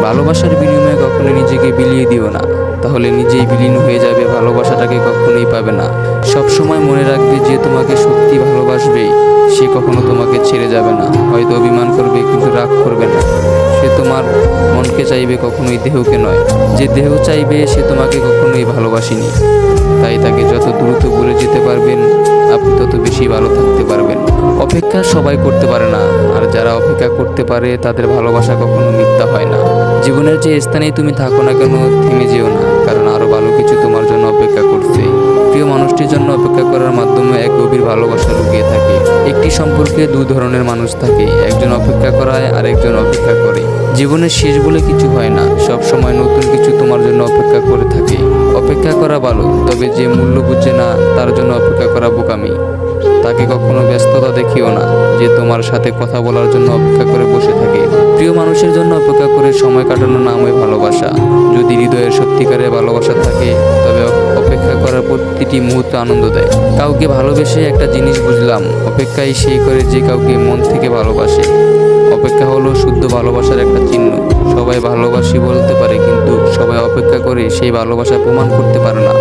ভালোবাসার বিনিময়ে কখনো নিজেকে বিলিয়ে দিও না, তাহলে নিজেই বিলীন হয়ে যাবে, ভালোবাসাটাকে কখনোই পাবে না। সব সময় মনে রাখবে, যে তোমাকে সত্যি ভালোবাসবে সে কখনো তোমাকে ছেড়ে যাবে না। হয়তো অভিমান করবে, কিন্তু রাগ করবে না। সে তোমার মনকে চাইবে, কখনোই দেহকে নয়। যে দেহ চাইবে সে তোমাকে কখনোই ভালোবাসেনি। তাই তাকে যত দ্রুত ভুলে যেতে পারবেন, আপনি তত বেশি ভালো থাকতে পারবেন। অপেক্ষা সবাই করতে পারে না, আর যারা অপেক্ষা করতে পারে তাদের ভালোবাসা কখনো মিথ্যা হয় না। জীবনের যে স্থানেই তুমি থাকো না কেন, থেমে যেও না, কারণ আরো ভালো কিছু তোমার জন্য অপেক্ষা করছে। প্রিয় মানুষটির জন্য অপেক্ষা করার মাধ্যমে এক গভীর ভালোবাসা লুকিয়ে থাকে। একটি সম্পর্কে দুই ধরনের মানুষ থাকে, একজন অপেক্ষা করায় আর একজন অপেক্ষা করে। জীবনের শেষ বলে কিছু হয় না, সব সময় নতুন কিছু তোমার জন্য অপেক্ষা করে থাকে। অপেক্ষা করা ভালো, তবে যে মূল্য বুঝে না তার জন্য অপেক্ষা করা বোকামি। তাকে কখনো ব্যস্ততা দেখিও না, যে তোমার সাথে কথা বলার জন্য অপেক্ষা করে বসে থাকে। প্রিয় মানুষের জন্য অপেক্ষা করে সময় কাটানোর নামই ভালোবাসা। যদি হৃদয়ের সত্যিকারের ভালোবাসা থাকে, তবে অপেক্ষা করার প্রতিটি মুহূর্ত আনন্দ দেয়। কাউকে ভালোবেসে একটা জিনিস বুঝলাম, অপেক্ষাই সেই করে যে কাউকে মন থেকে ভালোবাসে। অপেক্ষা হলো শুদ্ধ ভালোবাসার একটা চিহ্ন। সবাই ভালোবাসি বলতে পারে, কিন্তু সবাই অপেক্ষা করে সেই ভালোবাসা প্রমাণ করতে পারে না।